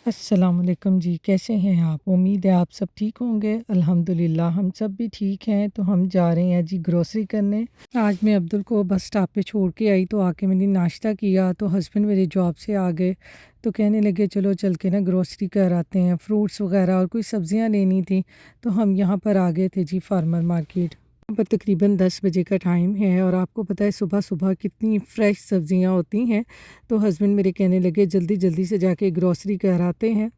अस्सलामुअलैकुम जी, कैसे हैं आप? उम्मीद है आप सब ठीक होंगे। अल्हम्दुलिल्लाह हम सब भी ठीक हैं। तो हम जा रहे हैं जी ग्रोसरी करने। आज मैं अब्दुल को बस स्टॉप पे छोड़ के आई तो आके मैंने नाश्ता किया तो हस्बैंड मेरे जॉब से आ गए। तो कहने लगे चलो चल के ना ग्रोसरी कर आते हैं, फ्रूट्स वगैरह और कोई सब्जियां लेनी थी। तो हम यहाँ पर आ गए थे जी फार्मर मार्केट। यहाँ पर तकरीबन 10 बजे का टाइम है और आपको पता है सुबह-सुबह कितनी फ़्रेश सब्जियां होती हैं। तो हस्बैंड मेरे कहने लगे जल्दी-जल्दी से जाके ग्रोसरी कर आते हैं।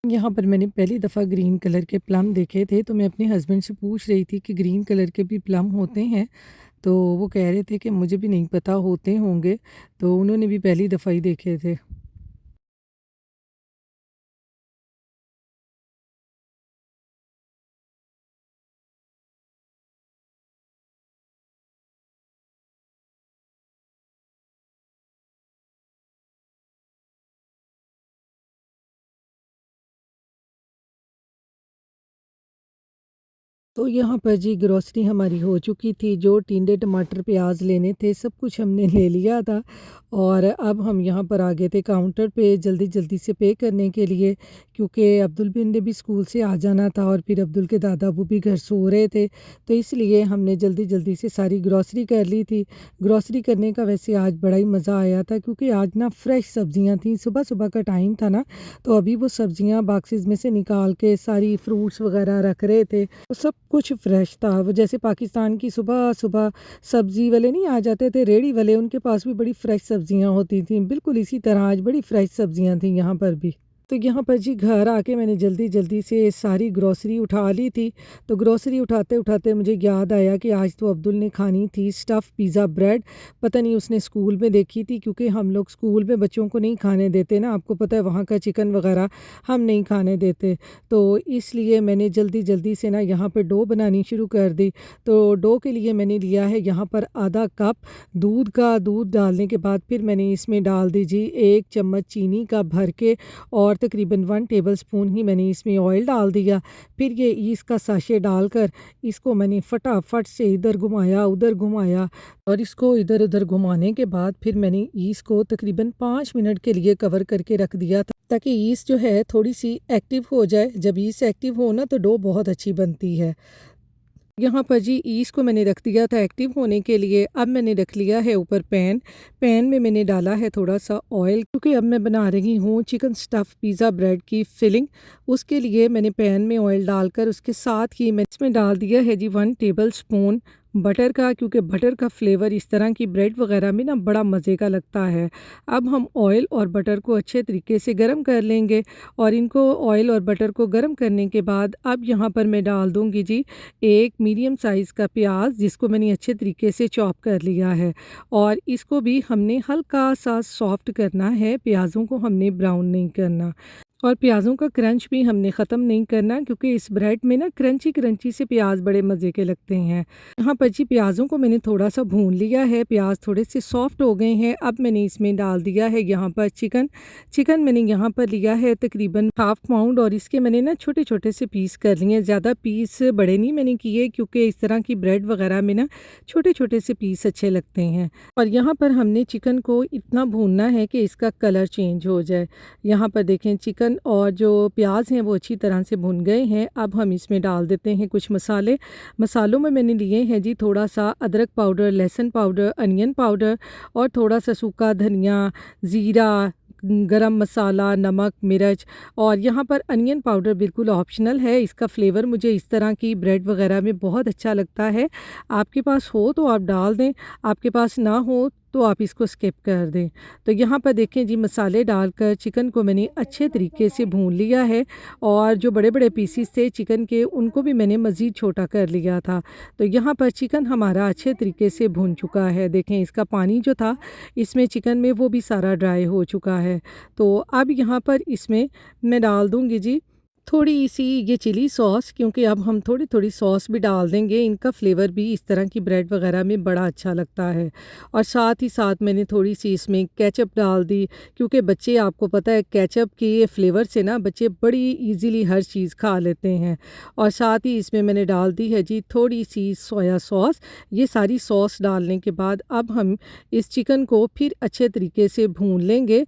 यहाँ पर मैंने पहली दफ़ा ग्रीन कलर के प्लम देखे थे तो मैं अपने हस्बैंड से पूछ रही थी कि ग्रीन कलर के भी प्लम होते हैं? तो वो कह रहे थे कि मुझे भी नहीं पता होते होंगे, तो उन्होंने भी पहली दफ़ा ही देखे थे। तो यहाँ पर जी ग्रोसरी हमारी हो चुकी थी, जो टिंडे टमाटर प्याज लेने थे सब कुछ हमने ले लिया था और अब हम यहाँ पर आ गए थे काउंटर पे जल्दी-जल्दी से पे करने के लिए, क्योंकि अब्दुल बिन ने भी स्कूल से आ जाना था और फिर अब्दुल के दादा अबू भी घर सो रहे थे, तो इसलिए हमने जल्दी-जल्दी से सारी ग्रोसरी कर ली थी। ग्रोसरी करने का वैसे आज बड़ा ही मज़ा आया था, क्योंकि आज ना फ्रेश सब्जियाँ थीं, सुबह-सुबह का टाइम था ना, तो अभी वो सब्जियाँ बॉक्सेस में से निकाल के सारी फ्रूट्स वगैरह रख रहे थे। तो सब कुछ फ्रेश था। वो जैसे पाकिस्तान की सुबह-सुबह सब्ज़ी वाले नहीं आ जाते थे, रेहड़ी वाले, उनके पास भी बड़ी फ्रेश सब्ज़ियाँ होती थीं। बिल्कुल इसी तरह आज बड़ी फ्रेश सब्ज़ियाँ थीं यहाँ पर भी। तो यहाँ पर जी घर आके मैंने जल्दी-जल्दी से सारी ग्रोसरी उठा ली थी। तो ग्रोसरी उठाते-उठाते मुझे याद आया कि आज तो अब्दुल ने खानी थी स्टफ़ पिज़्ज़ा ब्रेड। पता नहीं उसने स्कूल में देखी थी, क्योंकि हम लोग स्कूल में बच्चों को नहीं खाने देते ना, आपको पता है वहाँ का चिकन वग़ैरह हम नहीं खाने देते। तो इसलिए मैंने जल्दी-जल्दी से ना यहाँ पे डो बनानी शुरू कर दी। तो डो के लिए मैंने लिया है यहाँ पर आधा कप दूध का। दूध डालने के बाद फिर मैंने इसमें डाल दी जी 1 चम्मच चीनी का भर के और तकरीबन 1 टेबलस्पून ही मैंने इसमें ऑयल डाल दिया। फिर ये ईस्ट का साशे डालकर इसको मैंने फटाफट से इधर घुमाया, उधर घुमाया और इसको इधर-उधर घुमाने के बाद फिर मैंने ईस्ट को तकरीबन 5 मिनट के लिए कवर करके रख दिया था, ताकि ईस्ट जो है थोड़ी-सी एक्टिव हो जाए। जब ईस्ट एक्टिव हो ना तो डो बहुत अच्छी बनती है। यहाँ पर जी ईस्ट को मैंने रख दिया था एक्टिव होने के लिए। अब मैंने रख लिया है ऊपर पैन। पैन में मैंने डाला है थोड़ा-सा ऑयल, क्योंकि अब मैं बना रही हूँ चिकन स्टफ़ पिज़्ज़ा ब्रेड की फिलिंग। उसके लिए मैंने पैन में ऑयल डालकर उसके साथ ही मैं इसमें डाल दिया है जी 1 टेबलस्पून बटर का, क्योंकि बटर का फ्लेवर इस तरह की ब्रेड वग़ैरह में ना बड़ा मज़े का लगता है। अब हम ऑयल और बटर को अच्छे तरीके से गरम कर लेंगे और इनको ऑयल और बटर को गरम करने के बाद अब यहाँ पर मैं डाल दूँगी जी एक मीडियम साइज़ का प्याज, जिसको मैंने अच्छे तरीके से चॉप कर लिया है और इसको भी हमने हल्का सा सॉफ्ट करना है, प्याज़ों को हमने ब्राउन नहीं करना। और प्याज़ों का क्रंच भी हमने ख़त्म नहीं करना, क्योंकि इस ब्रेड में ना क्रंची-क्रंची से प्याज़ बड़े मज़े के लगते हैं। यहाँ पर जी प्याज़ों को मैंने थोड़ा-सा भून लिया है, प्याज़ थोड़े से सॉफ्ट हो गए हैं। अब मैंने इसमें डाल दिया है यहाँ पर चिकन। चिकन मैंने यहाँ पर लिया है तकरीबन हाफ़ पाउंड और इसके मैंने ना छोटे-छोटे से पीस कर लिए हैं। ज़्यादा पीस बड़े नहीं मैंने किए, क्योंकि इस तरह की ब्रेड वग़ैरह में ना छोटे-छोटे से पीस अच्छे लगते हैं। और यहाँ पर हमने चिकन को इतना भूनना है कि इसका कलर चेंज हो जाए। यहाँ पर देखें चिकन और जो प्याज हैं वो अच्छी तरह से भुन गए हैं। अब हम इसमें डाल देते हैं कुछ मसाले। मसालों में मैंने लिए हैं जी थोड़ा-सा अदरक पाउडर, लहसुन पाउडर, अनियन पाउडर और थोड़ा-सा सूखा धनिया, ज़ीरा, गरम मसाला, नमक, मिर्च और यहाँ पर अनियन पाउडर बिल्कुल ऑप्शनल है। इसका फ्लेवर मुझे इस तरह की ब्रेड वगैरह में बहुत अच्छा लगता है। आपके पास हो तो आप डाल दें, आपके पास ना हो तो आप इसको स्किप कर दें। तो यहाँ पर देखें जी, मसाले डालकर चिकन को मैंने अच्छे तरीके से भून लिया है और जो बड़े-बड़े पीसेस थे चिकन के उनको भी मैंने मज़ीद छोटा कर लिया था। तो यहाँ पर चिकन हमारा अच्छे तरीके से भुन चुका है। देखें इसका पानी जो था इसमें चिकन में वो भी सारा ड्राई हो चुका है। तो अब यहाँ पर इसमें मैं डाल दूँगी जी थोड़ी-सी ये चिली सॉस, क्योंकि अब हम थोड़ी-थोड़ी सॉस भी डाल देंगे। इनका फ्लेवर भी इस तरह की ब्रेड वग़ैरह में बड़ा अच्छा लगता है। और साथ ही साथ मैंने थोड़ी-सी इसमें केचअप डाल दी, क्योंकि बच्चे आपको पता है केचअप के फ्लेवर से ना बच्चे बड़ी ईज़िली हर चीज़ खा लेते हैं। और साथ ही इसमें मैंने डाल दी है जी थोड़ी-सी सोया सॉस। ये सारी सॉस डालने के बाद अब हम इस चिकन को फिर अच्छे तरीके से भून लेंगे,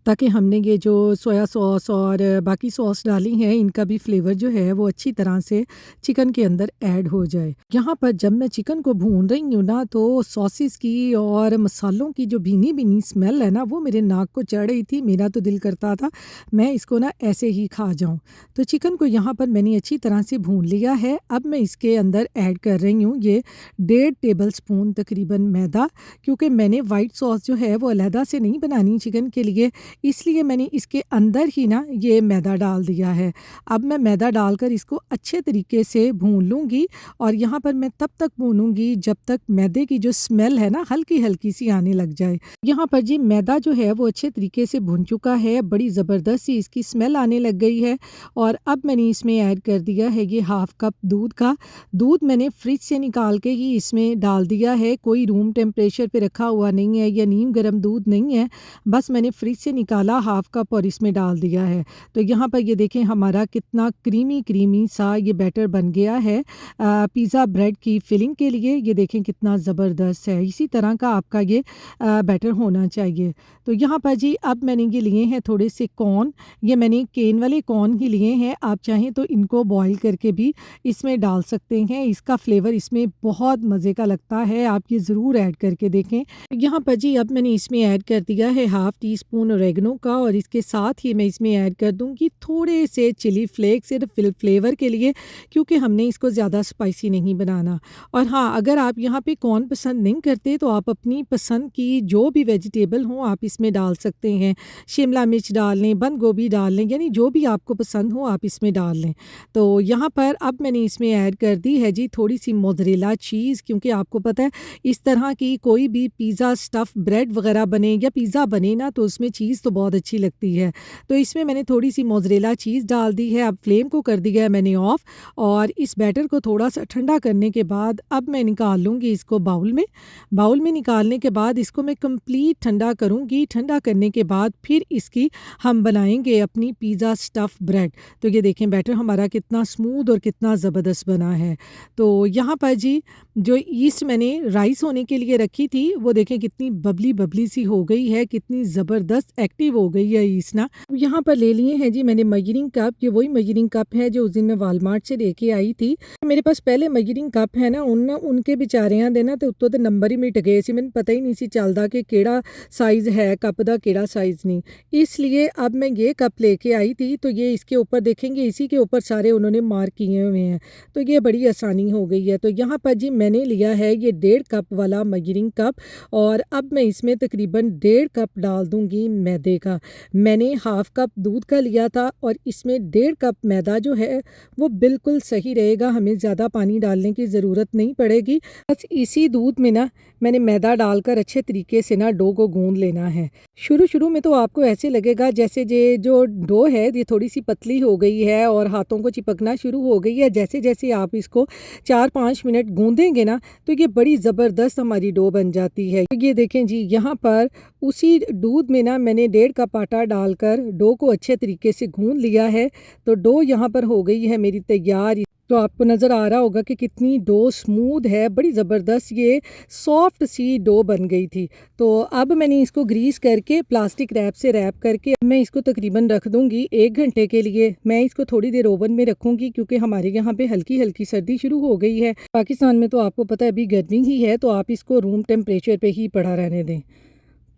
ताकि हमने ये जो सोया सॉस और बाकी सॉस डाली हैं इनका भी फ्लेवर जो है वो अच्छी तरह से चिकन के अंदर ऐड हो जाए। यहाँ पर जब मैं चिकन को भून रही हूँ ना, तो सॉसेस की और मसालों की जो भीनी-भीनी स्मेल है ना वो मेरे नाक को चढ़ रही थी। मेरा तो दिल करता था मैं इसको ना ऐसे ही खा जाऊँ। तो चिकन को यहाँ पर मैंने अच्छी तरह से भून लिया है। अब मैं इसके अंदर ऐड कर रही हूँ ये 1.5 टेबल स्पून तकरीबन मैदा, क्योंकि मैंने वाइट सॉस जो है वो अलहदा से नहीं बनानी चिकन के लिए, इसलिए मैंने इसके अंदर ही ना ये मैदा डाल दिया है। अब मैं मैदा डालकर इसको अच्छे तरीके से भून लूँगी और यहाँ पर मैं तब तक भूनूँगी जब तक मैदे की जो स्मेल है ना हल्की-हल्की सी आने लग जाए। यहाँ पर जी मैदा जो है वो अच्छे तरीके से भुन चुका है, बड़ी ज़बरदस्त सी इसकी स्मेल आने लग गई है। और अब मैंने इसमें ऐड कर दिया है ये हाफ़ कप दूध का। दूध मैंने फ्रिज से निकाल के ही इसमें डाल दिया है, कोई रूम टेम्परेचर पे रखा हुआ नहीं है या नीम गर्म दूध नहीं है, बस मैंने फ्रिज से निकाला हाफ़ कप और इसमें डाल दिया है। तो यहाँ पर ये देखें हमारा कितना क्रीमी सा ये बैटर बन गया है पिज़्ज़ा ब्रेड की फिलिंग के लिए। ये देखें कितना ज़बरदस्त है, इसी तरह का आपका ये बैटर होना चाहिए। तो यहाँ पर जी अब मैंने ये लिए हैं थोड़े से कॉर्न, ये मैंने केन वाले कॉर्न ही लिए हैं, आप चाहें तो इनको बॉईल करके भी इसमें डाल सकते हैं। इसका फ्लेवर इसमें बहुत मज़े का लगता है, आप ये ज़रूर ऐड करके देखें। यहाँ पर जी अब मैंने इसमें ऐड कर दिया है हाफ़ टी स्पून ऑरेगनो का और इसके साथ ही मैं इसमें ऐड कर दूँगी थोड़े से चिली फ्लेक्स सिर्फ फ्लेवर के लिए, क्योंकि हमने इसको ज़्यादा स्पाइसी नहीं बनाना। और हाँ, अगर आप यहाँ पे कॉर्न पसंद नहीं करते तो आप अपनी पसंद की जो भी वेजिटेबल हो आप इसमें डाल सकते हैं। शिमला मिर्च डाल लें, बंद गोभी डाल लें, यानी जो भी आपको पसंद हो आप इसमें डाल लें। तो यहाँ पर अब मैंने इसमें ऐड कर दी है जी थोड़ी-सी मोज़रेला चीज़, क्योंकि आपको पता है इस तरह की कोई भी पिज़्ज़ा स्टफ़ ब्रेड वग़ैरह बने या पिज़्ज़ा बने ना तो उसमें चीज़ तो बहुत अच्छी लगती है। तो इसमें मैंने थोड़ी-सी मोज़रेला चीज़ डाल दी है। अब फ्लेम को कर दिया है मैंने ऑफ़ और इस बैटर को थोड़ा-सा ठंडा करने के बाद अब मैं निकाल लूँगी इसको बाउल में। बाउल में निकालने के बाद इसको मैं कंप्लीट ठंडा करूँगी। ठंडा करने के बाद फिर इसकी हम बनाएँगे अपनी पिज़्ज़ा स्टफ़ ब्रेड। तो ये देखें बैटर हमारा कितना स्मूथ और कितना ज़बरदस्त बना है। तो यहाँ पर जी जो ईस्ट मैंने राइस होने के लिए रखी थी वो देखें कितनी बबली सी हो गई है, कितनी ज़बरदस्त एक्टिव हो गई है ईस्ट ना। यहाँ पर ले लिए हैं जी मैंने मेजरिंग कप, ये वही मेजरिंग कप है जो उस दिन मैं वालमार्ट से लेके आई थी। मेरे पास पहले मेजरिंग कप है ना उनके बेचारियां दे ना ते उत्तों ते नंबर ही मिट गए सी, मैंने पता ही नहीं सी चलदा कि केड़ा साइज़ है कप दा केड़ा साइज़ नहीं। इसलिए अब मैं ये कप लेके आई थी, तो ये इसके ऊपर देखेंगे इसी के ऊपर सारे उन्होंने मार्क किए हुए हैं, तो ये बड़ी आसानी हो गई है। तो यहाँ पर जी मैंने लिया है ये 1.5 कप वाला मेजरिंग कप और अब मैं इसमें तकरीबन 1.5 कप डाल दूँगी मैदे का। मैंने हाफ़ कप दूध का लिया था और इसमें 1.5 कप मैदा जो है वो बिल्कुल सही रहेगा, हमें ज़्यादा पानी डालने की ज़रूरत नहीं पड़ेगी। बस इसी दूध में ना मैंने मैदा डालकर अच्छे तरीके से ना डो को गूँध लेना है। शुरू में तो आपको ऐसे लगेगा जैसे ये जो डो है ये थोड़ी सी पतली हो गई है और हाथों को चिपकना शुरू हो गई है। जैसे आप इसको 4-5 मिनट गूँधेंगे ना तो ये बड़ी ज़बरदस्त हमारी डो बन जाती है। ये देखें जी यहाँ पर उसी दूध में ना मैंने 1.5 कप आटा डालकर डो को अच्छे तरीके से गूँध लिया है। तो डो यहाँ पर हो गई है मेरी तैयार। तो आपको नज़र आ रहा होगा कि कितनी डो स्मूथ है, बड़ी ज़बरदस्त ये सॉफ्ट सी डो बन गई थी। तो अब मैंने इसको ग्रीस करके प्लास्टिक रैप से रैप करके मैं इसको तकरीबन रख दूँगी 1 घंटे के लिए। मैं इसको थोड़ी देर ओवन में रखूँगी क्योंकि हमारे यहाँ पे हल्की सर्दी शुरू हो गई है। पाकिस्तान में तो आपको पता है अभी गर्मी ही है, तो आप इसको रूम टेम्परेचर पे ही पड़ा रहने दें।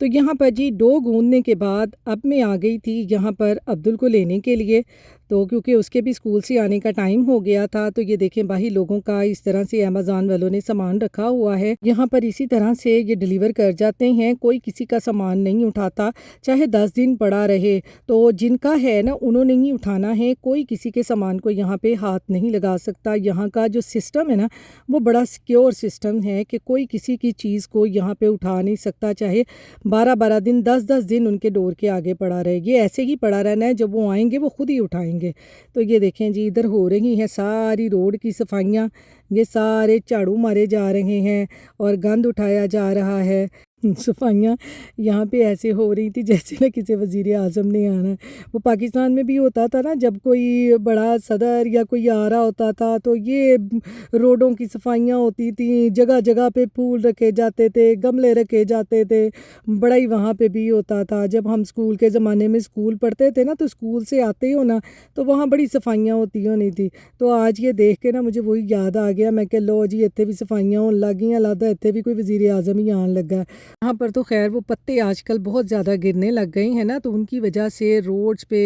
तो यहाँ पर जी डो गूँदने के बाद अब मैं आ गई थी यहाँ पर अब्दुल को लेने के लिए। तो क्योंकि उसके भी स्कूल से आने का टाइम हो गया था, तो ये देखें बाही लोगों का इस तरह से अमेज़न वालों ने सामान रखा हुआ है। यहाँ पर इसी तरह से ये डिलीवर कर जाते हैं, कोई किसी का सामान नहीं उठाता, चाहे 10 दिन पड़ा रहे। तो जिनका है ना उन्होंने ही उठाना है, कोई किसी के सामान को यहाँ पे हाथ नहीं लगा सकता। यहाँ का जो सिस्टम है ना वो बड़ा सिक्योर सिस्टम है कि कोई किसी की चीज़ को यहाँ पे उठा नहीं सकता, चाहे 12-12 दिन 10-10 दिन उनके डोर के आगे पड़ा रहे। ये ऐसे ही पड़ा रहना है, जब वो आएंगे वो खुद ही उठाएंगे। तो ये देखें जी इधर हो रही हैं सारी रोड की सफाइयाँ, ये सारे झाड़ू मारे जा रहे हैं और गंद उठाया जा रहा है। सफाइयाँ यहाँ पे ऐसे हो रही थी जैसे ना किसी वज़ीर आज़म ने आना है। वो पाकिस्तान में भी होता था ना, जब कोई बड़ा सदर या कोई आ रहा होता था तो ये रोडों की सफाइयाँ होती थी, जगह जगह पे फूल रखे जाते थे, गमले रखे जाते थे। बड़ा ही वहाँ पे भी होता था। जब हम स्कूल के ज़माने में स्कूल पढ़ते थे ना, तो स्कूल से आते हो ना तो वहाँ बड़ी सफाइयाँ होनी थी। तो आज ये देख के ना मुझे वही याद आ गया। मैं कह लो जी इत्थे भी सफाइयाँ होन लग गई, लगदा इत्थे भी कोई वज़ीर आज़म ही आन लगा है। यहाँ पर तो खैर वो पत्ते आजकल बहुत ज़्यादा गिरने लग गए हैं ना, तो उनकी वजह से रोड्स पे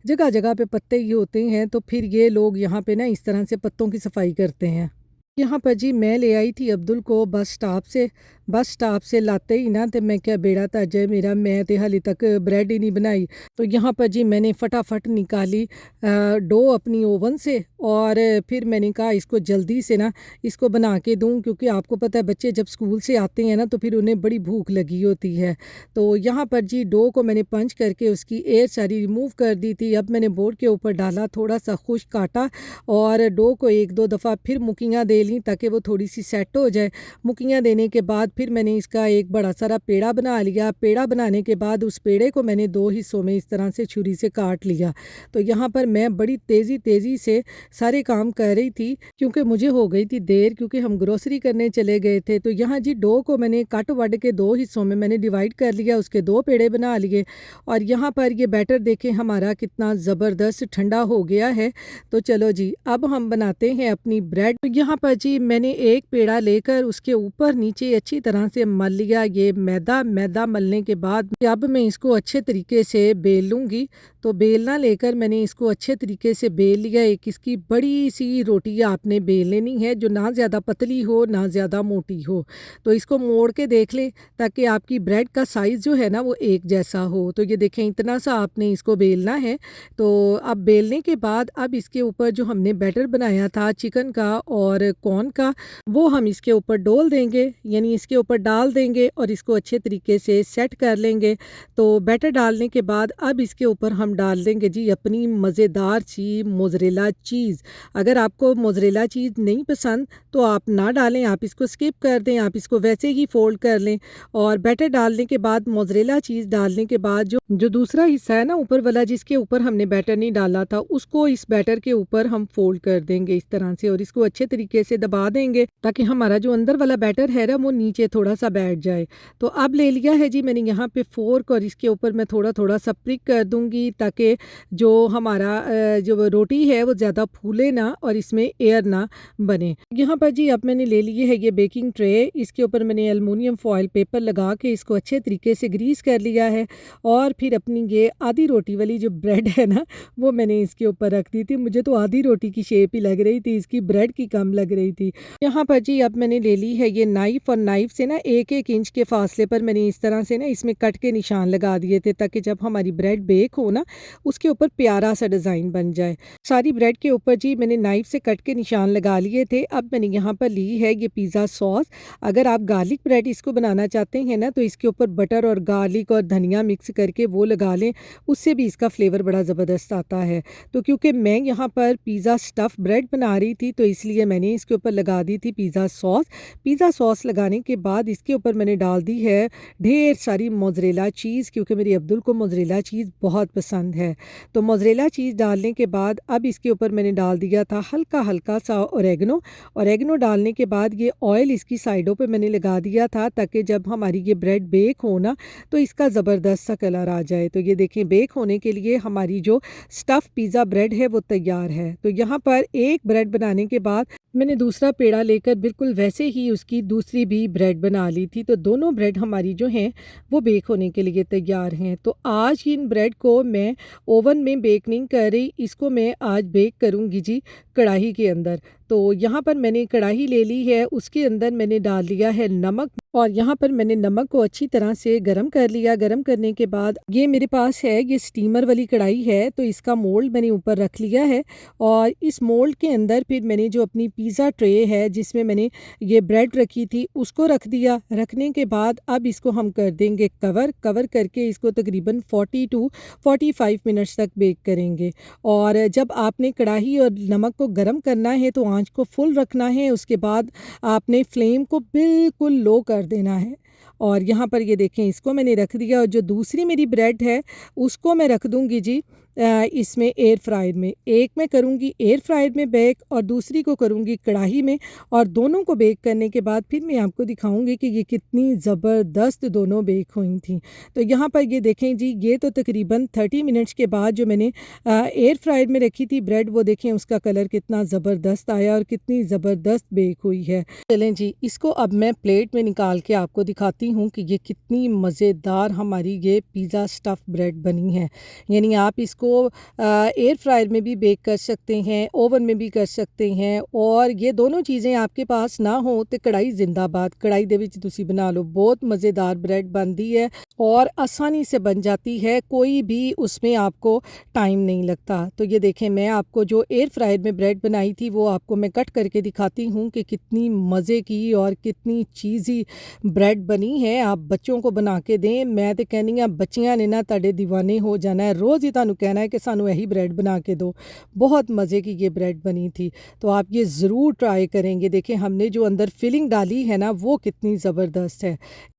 जगह जगह पे पत्ते ही होते हैं। तो फिर ये लोग यहाँ पे ना इस तरह से पत्तों की सफाई करते हैं। यहाँ पर जी मैं ले आई थी अब्दुल को बस स्टॉप से लाते ही ना तो मैं क्या बेड़ा तज है मेरा, मैं तो हाले तक ब्रेड ही नहीं बनाई। तो यहाँ पर जी मैंने फटाफट निकाली डो अपनी ओवन से, और फिर मैंने कहा इसको जल्दी से ना इसको बना के दूँ, क्योंकि आपको पता है बच्चे जब स्कूल से आते हैं ना तो फिर उन्हें बड़ी भूख लगी होती है। तो यहाँ पर जी डो को मैंने पंच करके उसकी एयर सारी रिमूव कर दी थी। अब मैंने बोर्ड के ऊपर डाला, थोड़ा सा खुश्क काटा और डो को 1-2 दफ़ा फिर मुकियाँ दे ली ताकि वो थोड़ी सी सेट हो जाए। मुकियाँ देने के बाद फिर मैंने इसका एक बड़ा सारा पेड़ा बना लिया। पेड़ा बनाने के बाद उस पेड़े को मैंने 2 हिस्सों में इस तरह से छुरी से काट लिया। तो यहाँ पर मैं बड़ी तेज़ी से सारे काम कर रही थी, क्योंकि मुझे हो गई थी देर, क्योंकि हम ग्रोसरी करने चले गए थे। तो यहाँ जी डो को मैंने कट वड के 2 हिस्सों में मैंने डिवाइड कर लिया, उसके 2 पेड़े बना लिए। और यहाँ पर ये बैटर देखें हमारा कितना ज़बरदस्त ठंडा हो गया है। तो चलो जी अब हम बनाते हैं अपनी ब्रेड। तो यहाँ पर जी मैंने एक पेड़ा लेकर उसके ऊपर नीचे अच्छी तरह से मल लिया। ये मैदा मलने के बाद अब मैं इसको अच्छे तरीके से बेल लूँगी। तो बेलना लेकर मैंने इसको अच्छे तरीके से बेल लिया। एक इसकी बड़ी सी रोटी आपने बेल लेनी है, जो ना ज़्यादा पतली हो ना ज़्यादा मोटी हो। तो इसको मोड़ के देख लें ताकि आपकी ब्रेड का साइज़ जो है ना वो एक जैसा हो। तो ये देखें इतना सा आपने इसको बेलना है। तो अब बेलने के बाद अब इसके ऊपर जो हमने बैटर बनाया था चिकन का और कॉर्न का, वो हम इसके ऊपर डोल देंगे, यानी इसके ऊपर डाल देंगे और इसको अच्छे तरीके से सेट कर लेंगे। तो बैटर डालने के बाद अब इसके ऊपर हम डाल देंगे जी अपनी मज़ेदार सी मोज़रेला चीज़। अगर आपको मोज़रेला चीज़ नहीं पसंद तो आप ना डालें, आप इसको स्किप कर दें, आप इसको वैसे ही फोल्ड कर लें। और बैटर डालने के बाद मोज़रेला चीज़ डालने के बाद जो दूसरा हिस्सा है ना ऊपर वाला, जिसके ऊपर हमने बैटर नहीं डाला था, उसको इस बैटर के ऊपर हम फोल्ड कर देंगे इस तरह से और इसको अच्छे तरीके से दबा देंगे ताकि हमारा जो अंदर वाला बैटर है ना वो नीचे थोड़ा सा बैठ जाए। तो अब ले लिया है जी मैंने यहाँ पे फोर्क और इसके ऊपर मैं थोड़ा थोड़ा सा प्रिक कर दूंगी ताकि जो हमारा जो रोटी है वो ज़्यादा फूले ना और इसमें एयर ना बने। यहाँ पर जी अब मैंने ले लिए है ये बेकिंग ट्रे, इसके ऊपर मैंने एलुमिनियम फॉयल पेपर लगा के इसको अच्छे तरीके से ग्रीस कर लिया है। और फिर अपनी ये आधी रोटी वाली जो ब्रेड है ना वो मैंने इसके ऊपर रख दी थी। मुझे तो आधी रोटी की शेप ही लग रही थी, इसकी ब्रेड की कम लग रही थी। यहाँ पर जी अब मैंने ले ली है ये नाइफ़ और नाइफ़ से ना 1-1 इंच के फासले पर मैंने इस तरह से ना इसमें कट के निशान लगा दिए थे ताकि जब हमारी ब्रेड बेक हो ना उसके ऊपर प्यारा सा डिज़ाइन बन जाए। सारी ब्रेड के ऊपर जी मैंने नाइफ़ से कट के निशान लगा लिए थे। अब मैंने यहाँ पर ली है ये पिज़्ज़ा सॉस। अगर आप गार्लिक ब्रेड इसको बनाना चाहते हैं ना तो इसके ऊपर बटर और गार्लिक और धनिया मिक्स करके वो लगा लें, उससे भी इसका फ्लेवर बड़ा ज़बरदस्त आता है। तो क्योंकि मैं यहाँ पर पिज़्ज़ा स्टफ़ ब्रेड बना रही थी तो इसलिए मैंने इसके ऊपर लगा दी थी पिज़्ज़ा सॉस। पिज़्ज़ा सॉस लगाने के बाद इसके ऊपर मैंने डाल दी है ढेर सारी मोज़रेला चीज़, क्योंकि मेरे अब्दुल को मोज़रेला चीज़ बहुत पसंद है। तो मोज़रेला चीज़ डालने के बाद अब इसके ऊपर मैंने डाल दिया था हल्का हल्का सा ऑरेगनो डालने के बाद ये ऑयल इसकी साइडों पे मैंने लगा दिया था ताकि जब हमारी ये ब्रेड बेक हो ना तो इसका ज़बरदस्त सा कलर आ जाए। तो ये देखें बेक होने के लिए हमारी जो स्टफ़ पिज़्ज़ा ब्रेड है वो तैयार है। तो यहाँ पर एक ब्रेड बनाने के बाद मैंने दूसरा पेड़ा लेकर बिल्कुल वैसे ही उसकी दूसरी भी ब्रेड ब्रेड बना ली थी, तो दोनों ब्रेड हमारी जो हैं वो बेक होने के लिए तैयार हैं। तो आज इन ब्रेड को मैं ओवन में बेक नहीं कर रही, इसको मैं आज बेक करूँगी जी कढ़ाई के अंदर। तो यहाँ पर मैंने कढ़ाई ले ली है, उसके अंदर मैंने डाल दिया है नमक, और यहाँ पर मैंने नमक को अच्छी तरह से गरम कर लिया। गरम करने के बाद ये मेरे पास है, ये स्टीमर वाली कढ़ाई है, तो इसका मोल्ड मैंने ऊपर रख लिया है, और इस मोल्ड के अंदर फिर मैंने जो अपनी पिज़्ज़ा ट्रे है जिसमें मैंने ये ब्रेड रखी थी उसको रख दिया। रखने के बाद अब इसको हम कर देंगे कवर करके इसको तकरीबन 40 टू 45 मिनट्स तक बेक करेंगे। और जब आपने कढ़ाई और नमक को गर्म करना है तो आंच को फुल रखना है, उसके बाद आपने फ्लेम को बिल्कुल लो कर देना है। और यहाँ पर ये देखें, इसको मैंने रख दिया, और जो दूसरी मेरी ब्रेड है उसको मैं रख दूँगी जी इसमें एयर फ्रायर में। एक मैं करूँगी एयर फ्रायर में बेक और दूसरी को करूँगी कढ़ाई में, और दोनों को बेक करने के बाद फिर मैं आपको दिखाऊँगी कि ये कितनी ज़बरदस्त दोनों बेक हुई थी। तो यहाँ पर ये देखें जी, ये तो तकरीबन 30 मिनट्स के बाद जो मैंने एयर फ्रायर में रखी थी ब्रेड, वो देखें उसका कलर कितना ज़बरदस्त आया और कितनी ज़बरदस्त बेक हुई है। चलें जी, इसको अब मैं प्लेट में निकाल के आपको दिखाती हूँ कि ये कितनी मज़ेदार हमारी ये पिज़्ज़ा स्टफ़ ब्रेड बनी है। यानी आप इसको एयर फ्रायर में भी बेक कर सकते हैं, ओवन में भी कर सकते हैं, और ये दोनों चीज़ें आपके पास ना हो तो कढ़ाई जिंदाबाद, कढ़ाई दे विच तुसी बना लो। बहुत मज़ेदार ब्रेड बनती है और आसानी से बन जाती है, कोई भी उसमें आपको टाइम नहीं लगता। तो ये देखें, मैं आपको जो एयर फ्रायर में ब्रेड बनाई थी वो आपको मैं कट करके दिखाती हूँ कि कितनी मज़े की और कितनी चीज़ी ब्रेड बनी है। आप बच्चों को बना के दें, मैं तो कहनी हाँ बच्चियां ने ना तुहाडे दीवाने हो जाना है, रोज़ ही तुहानू कहना है कि सानू यही ब्रेड बना के दो। बहुत मज़े की ये ब्रेड बनी थी, तो आप ये ज़रूर ट्राई करेंगे। देखें, हमने जो अंदर फिलिंग डाली है ना वो कितनी ज़बरदस्त है।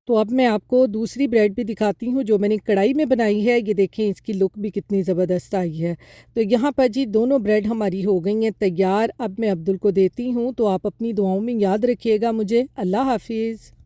तो अब मैं आपको दूसरी ब्रेड भी दिखाती हूँ जो मैंने कढ़ाई में बनाई है। ये देखें, इसकी लुक भी कितनी ज़बरदस्त आई है। तो यहाँ पर जी दोनों ब्रेड हमारी हो गई हैं तैयार। अब मैं अब्दुल को देती हूँ, तो आप अपनी दुआओं में याद रखिएगा मुझे। अल्लाह हाफिज़।